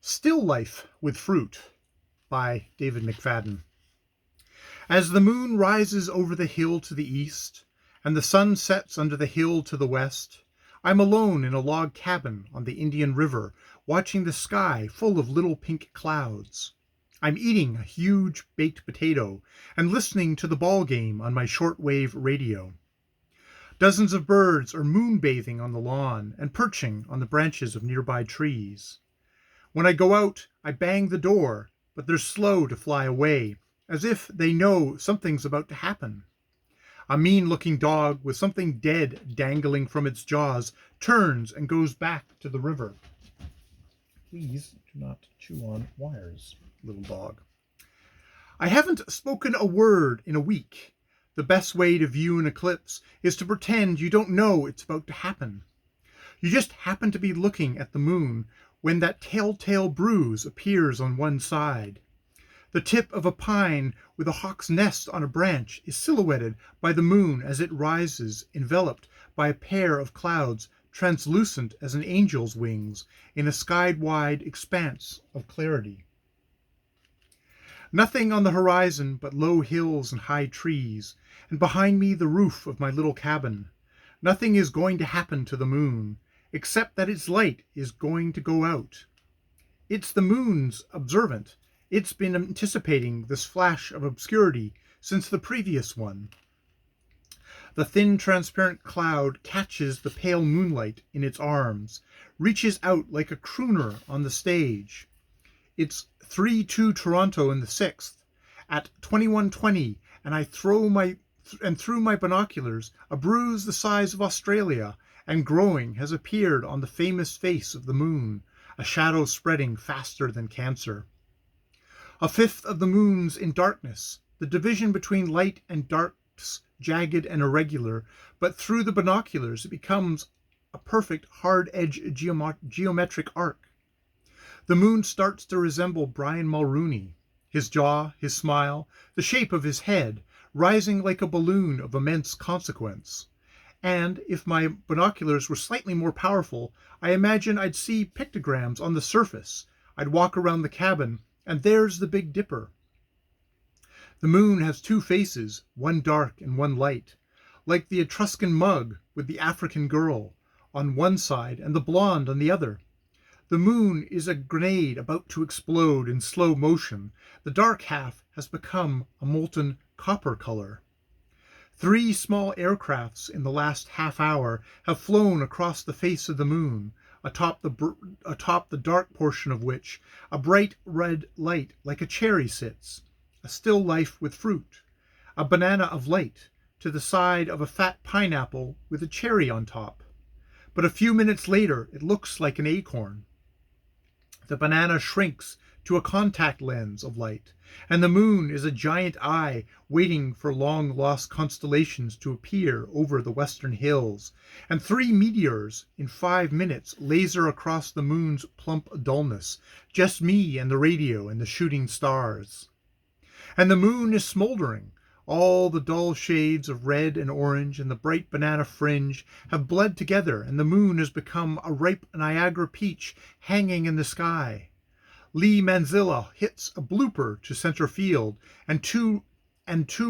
Still Life with Fruit by David McFadden. As the moon rises over the hill to the east, and the sun sets under the hill to the west, I'm alone in a log cabin on the Indian River, watching the sky full of little pink clouds. I'm eating a huge baked potato and listening to the ball game on my shortwave radio. Dozens of birds are moonbathing on the lawn and perching on the branches of nearby trees. When I go out, I bang the door, but they're slow to fly away, as if they know something's about to happen. A mean-looking dog with something dead dangling from its jaws turns and goes back to the river. Please do not chew on wires, little dog. I haven't spoken a word in a week. The best way to view an eclipse is to pretend you don't know it's about to happen. You just happen to be looking at the moon when that telltale bruise appears on one side. The tip of a pine with a hawk's nest on a branch is silhouetted by the moon as it rises, enveloped by a pair of clouds translucent as an angel's wings in a sky-wide expanse of clarity. Nothing on the horizon but low hills and high trees, and behind me the roof of my little cabin. Nothing is going to happen to the moon, except that its light is going to go out. It's the moon's observant. It's been anticipating this flash of obscurity since the previous one. The thin, transparent cloud catches the pale moonlight in its arms, reaches out like a crooner on the stage. It's 3-2 Toronto in the sixth. At 21:20, and through my binoculars, a bruise the size of Australia and growing has appeared on the famous face of the moon, a shadow spreading faster than cancer. A fifth of the moon's in darkness, the division between light and dark's jagged and irregular, but through the binoculars it becomes a perfect hard-edged geometric arc. The moon starts to resemble Brian Mulrooney, his jaw, his smile, the shape of his head, rising like a balloon of immense consequence. And if my binoculars were slightly more powerful, I imagine I'd see pictograms on the surface. I'd walk around the cabin, and there's the Big Dipper. The moon has two faces, one dark and one light, like the Etruscan mug with the African girl on one side and the blonde on the other. The moon is a grenade about to explode in slow motion. The dark half has become a molten copper color. 3 small aircrafts in the last half hour have flown across the face of the moon, atop the dark portion of which a bright red light like a cherry sits, a still life with fruit, a banana of light to the side of a fat pineapple with a cherry on top. But a few minutes later it looks like an acorn. The banana shrinks to a contact lens of light, and the moon is a giant eye waiting for long-lost constellations to appear over the western hills, and 3 meteors in 5 minutes laser across the moon's plump dullness, just me and the radio and the shooting stars. And the moon is smoldering. All the dull shades of red and orange and the bright banana fringe have bled together, and the moon has become a ripe Niagara peach hanging in the sky. Lee Manzilla hits a blooper to center field, and two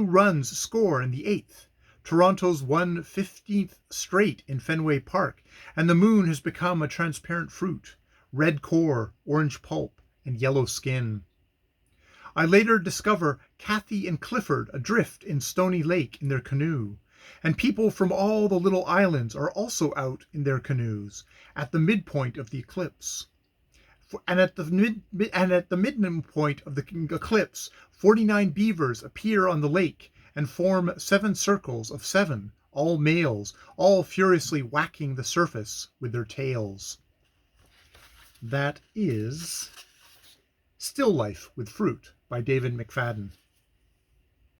runs score in the 8th. Toronto's won 15th straight in Fenway Park, and the moon has become a transparent fruit, red core, orange pulp, and yellow skin. I later discover Kathy and Clifford adrift in Stony Lake in their canoe, and people from all the little islands are also out in their canoes at the midpoint of the eclipse. And at the midpoint of the eclipse, 49 beavers appear on the lake and form 7 circles of 7, all males, all furiously whacking the surface with their tails. That is Still Life with Fruit by David McFadden.